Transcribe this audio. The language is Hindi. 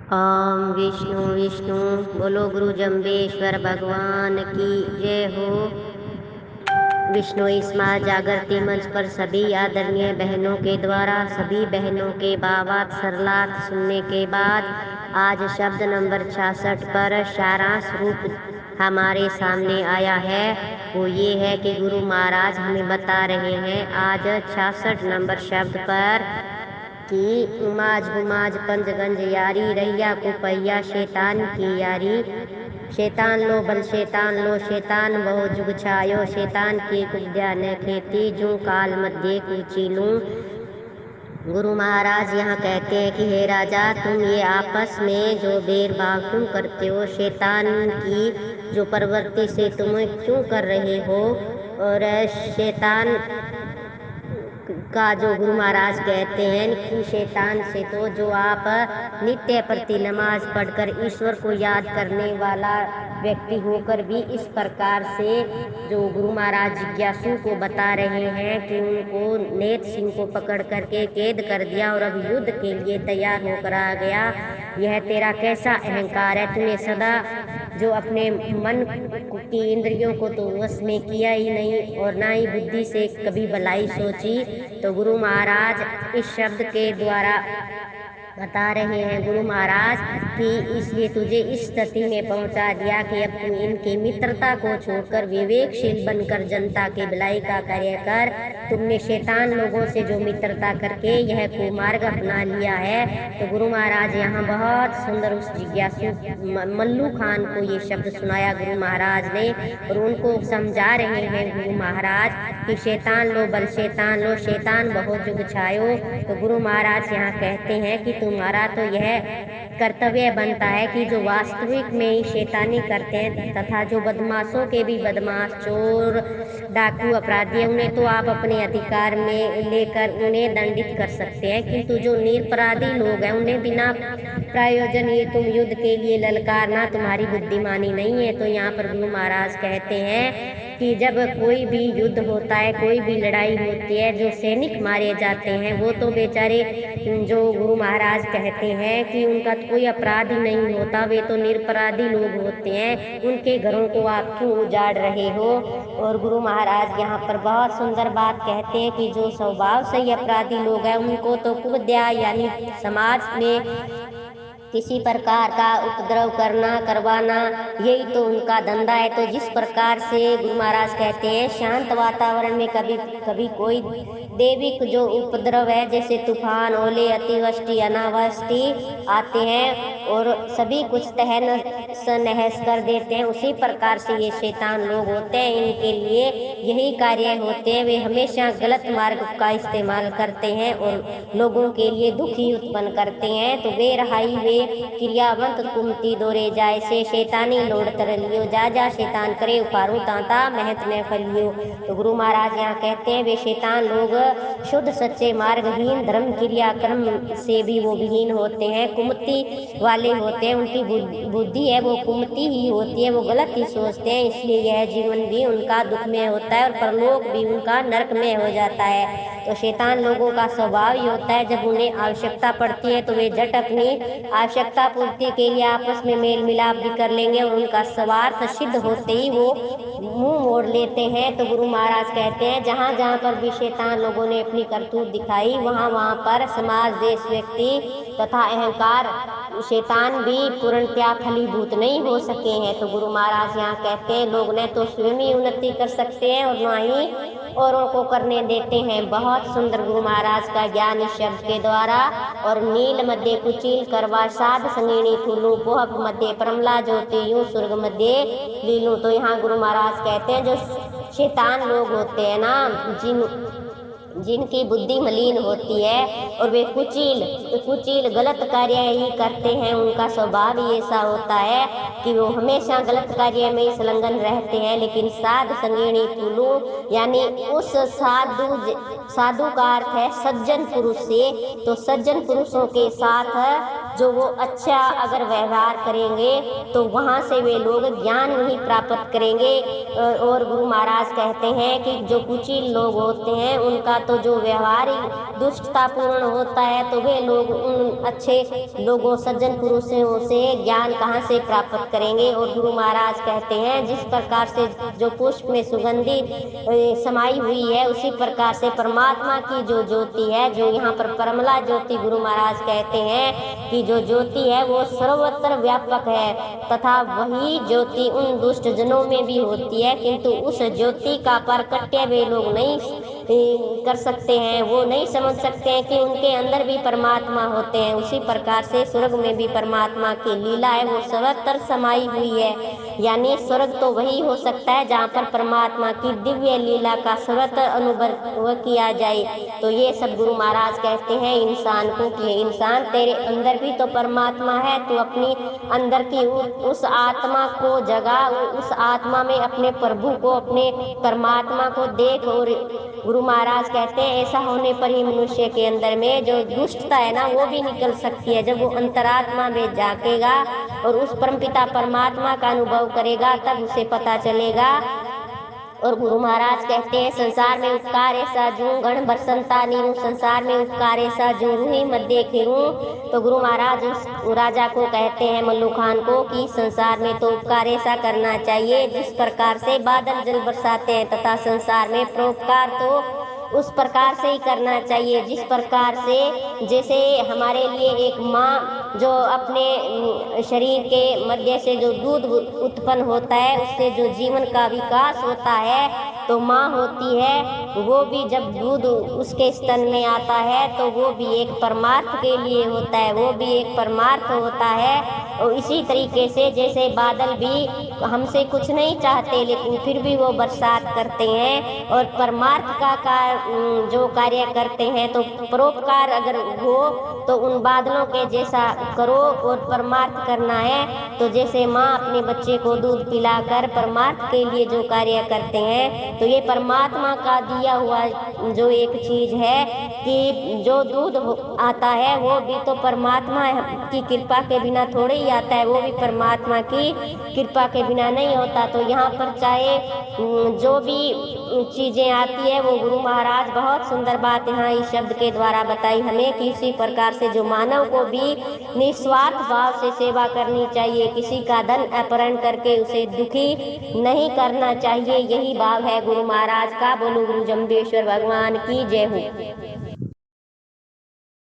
ओम विष्णु विष्णु। बोलो गुरु जम्बेश्वर भगवान की जय हो। विष्णु स्मार्ट जागृति मंच पर सभी आदरणीय बहनों के द्वारा सभी बहनों के भावार्थ सरलार्थ सुनने के बाद आज शब्द नंबर 66 पर सारांश रूप हमारे सामने आया है। वो ये है कि गुरु महाराज हमें बता रहे हैं आज 66 नंबर शब्द पर कि उमाज गुमाज पंजगंज यारी रैया को पहिया शैतान की यारी। शैतान लो बल शैतान लो शैतान बहु जुग छायो शैतान की कुद्या न खेती जू काल मध्य कुचीलूं। गुरु महाराज यहाँ कहते हैं कि हे राजा, तुम ये आपस में जो भेदभाव क्यों करते हो, शैतान की जो प्रवृत्ति से तुम क्यों कर रहे हो। और शैतान का जो गुरु महाराज कहते हैं कि शैतान से तो जो आप नित्य प्रति नमाज पढ़कर ईश्वर को याद करने वाला व्यक्ति होकर भी इस प्रकार से जो गुरु महाराज जिज्ञासु को बता रहे हैं कि उनको नेत सिंह को पकड़ करके कैद कर दिया और अब युद्ध के लिए तैयार होकर आ गया, यह तेरा कैसा अहंकार है। तूने सदा जो अपने मन की इंद्रियों को तो वश में किया ही नहीं और ना ही बुद्धि से कभी भलाई सोची। तो गुरु महाराज इस शब्द के द्वारा बता रहे हैं गुरु महाराज कि इसलिए तुझे इस स्थिति में पहुंचा दिया कि अब तुम इनकी मित्रता को छोड़कर विवेकशील बनकर जनता के भलाई का कार्य कर। तुमने शैतान लोगों से जो मित्रता करके यह कुमार्ग अपना लिया है। तो गुरु महाराज यहाँ बहुत सुंदर उस जिज्ञासु मल्लू खान को ये शब्द सुनाया गुरु महाराज ने और उनको समझा रहे हैं गुरु महाराज कि शैतान लो बल शैतान लो शैतान बहुत जुग छायो। तो गुरु महाराज यहाँ कहते हैं कि तुम्हारा तो यह कर्तव्य बनता है कि जो वास्तविक में ही शैतानी करते हैं तथा जो बदमाशों के भी बदमाश चोर डाकू अपराधी हैं उन्हें तो आप अपने अधिकार में लेकर उन्हें दंडित कर सकते हैं, किंतु जो निरपराधी लोग हैं उन्हें बिना प्रयोजन ये तुम युद्ध के लिए ललकारना तुम्हारी बुद्धिमानी नहीं है। तो यहाँ पर गुरु महाराज कहते हैं कि जब कोई भी युद्ध होता है, कोई भी लड़ाई होती है, जो सैनिक मारे जाते हैं वो तो बेचारे जो गुरु महाराज कहते हैं कि उनका तो कोई अपराध ही नहीं होता, वे तो निरपराधी लोग होते हैं, उनके घरों को आप क्यों उजाड़ रहे हो। और गुरु महाराज यहाँ पर बहुत सुंदर बात कहते हैं कि जो स्वभाव से ही अपराधी लोग हैं उनको तो कुद्या यानी समाज में किसी प्रकार का उपद्रव करवाना यही तो उनका धंधा है। तो जिस प्रकार से गुरु महाराज कहते हैं शांत वातावरण में कभी कभी कोई दैविक जो उपद्रव है जैसे तूफान ओले अतिवृष्टि अनावृष्टि आते हैं और सभी कुछ तहस नहस कर देते हैं, उसी प्रकार से ये शैतान लोग होते हैं, इनके लिए यही कार्य होते हैं। वे हमेशा गलत मार्ग का इस्तेमाल करते हैं और लोगों के लिए दुखी उत्पन्न करते हैं। तो वे रहाई वे क्रियावंत कुमती दोरे जाए से शैतानी लोड तरलियो जा जा शैतान करे उपारू तांता महत न फलियो। तो गुरु महाराज यहाँ कहते हैं वे शैतान लोग शुद्ध सच्चे मार्गहीन धर्म क्रियाक्रम से भी वो विहीन होते हैं, कुमति वाले होते हैं, उनकी बुद्धि है वो कुमति ही होती है, वो गलत ही सोचते हैं, इसलिए यह जीवन भी उनका दुख में होता है और परलोक भी उनका नरक में हो जाता है। तो शैतान लोगों का स्वभाव ही होता है जब उन्हें आवश्यकता पड़ती है तो वे झट अपनी आवश्यकता पूर्ति के लिए आपस में मेल मिलाप भी कर लेंगे और उनका स्वार्थ सिद्ध होते ही वो मुंह मोड़ लेते हैं। तो गुरु महाराज कहते हैं जहाँ जहाँ पर भी शैतान लोगों ने अपनी करतूत दिखाई वहाँ वहाँ पर समाज देश व्यक्ति तथा अहंकार शैतान भी पूर्णतया फलीभूत नहीं हो सके हैं। तो गुरु महाराज यहाँ कहते हैं लोग न तो स्वयं ही उन्नति कर सकते हैं और न ही औरों को करने देते हैं। बहुत सुंदर गुरु महाराज का ज्ञान इस शब्द के द्वारा। और नील मध्य कुचील करवा साध संगीणी थूलू पोहक मध्य परमला ज्योति यूं स्वर्ग मध्य लीलू। तो यहाँ गुरु महाराज कहते हैं जो शैतान लोग होते हैं ना जिनकी बुद्धि मलिन होती है और वे कुचील गलत कार्य ही करते हैं, उनका स्वभाव ही ऐसा होता है कि वो हमेशा गलत कार्य में ही संलग्न रहते हैं। लेकिन साध संगीणी तुलु यानी उस साधु का अर्थ है सज्जन पुरुष से, तो सज्जन पुरुषों के साथ जो वो अच्छा अगर व्यवहार करेंगे तो वहाँ से वे लोग ज्ञान ही प्राप्त करेंगे। और गुरु महाराज कहते हैं कि जो कुचिल लोग होते हैं उनका तो जो व्यवहार ही दुष्टतापूर्ण होता है, तो वे लोग उन अच्छे लोगों सज्जन पुरुषों से ज्ञान कहाँ से प्राप्त करेंगे। और गुरु महाराज कहते हैं जिस प्रकार से जो पुष्प में सुगंधी समाई हुई है, उसी प्रकार से परमात्मा की जो ज्योति है, जो यहाँ पर परमला ज्योति गुरु महाराज कहते हैं कि जो ज्योति है वो सर्वत्र व्यापक है, तथा वही ज्योति उन दुष्ट जनों में भी होती है, किंतु उस ज्योति का प्रकट्य वे लोग नहीं कर सकते हैं, वो नहीं समझ सकते हैं कि उनके अंदर भी परमात्मा होते हैं। उसी प्रकार से स्वर्ग में भी परमात्मा की लीला है, वो सर्वत्र समाई हुई है। यानी स्वर्ग तो वही हो सकता है जहाँ पर परमात्मा की दिव्य लीला का सर्वत्र अनुभव किया जाए। तो ये सब गुरु महाराज कहते हैं इंसान को कि इंसान तेरे अंदर भी तो परमात्मा है, तू अपनी अंदर की उस आत्मा को जगा, उस आत्मा में अपने प्रभु को, अपने परमात्मा को देख। और गुरु महाराज कहते हैं ऐसा होने पर ही मनुष्य के अंदर में जो दुष्टता है ना वो भी निकल सकती है। जब वो अंतरात्मा में झांकेगा और उस परमपिता परमात्मा का अनुभव करेगा तब उसे पता चलेगा। और गुरु महाराज कहते हैं संसार में उपकार ऐसा जूं गण बरसंता नीरू, संसार में उपकार ऐसा जूं रूही मध्य खिरूं। तो गुरु महाराज उस राजा को कहते हैं मल्लू खान को कि संसार में तो उपकार ऐसा करना चाहिए जिस प्रकार से बादल जल बरसाते हैं, तथा संसार में परोपकार तो उस प्रकार से ही करना चाहिए जिस प्रकार से जैसे हमारे लिए एक माँ जो अपने शरीर के मध्य से जो दूध उत्पन्न होता है उससे जो जीवन का विकास होता है, तो माँ होती है वो भी जब दूध उसके स्तन में आता है तो वो भी एक परमार्थ के लिए होता है, वो भी एक परमार्थ होता है। और इसी तरीके से जैसे बादल भी हमसे कुछ नहीं चाहते लेकिन फिर भी वो बरसात करते हैं और परमार्थ का जो कार्य करते हैं, तो परोपकार अगर हो तो उन बादलों के जैसा करो। और परमार्थ करना है तो जैसे माँ अपने बच्चे को दूध पिलाकर परमार्थ के लिए जो कार्य करते हैं, तो ये परमात्मा का दिया हुआ जो एक चीज है कि जो दूध आता है वो भी तो परमात्मा की कृपा के बिना थोड़े ही आता है, वो भी परमात्मा की कृपा के बिना नहीं होता। तो यहाँ पर चाहे जो भी चीजें आती है वो गुरु महाराज बहुत सुंदर बात यहाँ इस शब्द के द्वारा बताई हमें कि इसी प्रकार से जो मानव को भी निस्वार्थ भाव से सेवा करनी चाहिए, किसी का धन अपहरण करके उसे दुखी नहीं करना चाहिए। यही भाव है गुरु महाराज का। बोलो गुरु जम्बेश्वर भगवान की जय हो।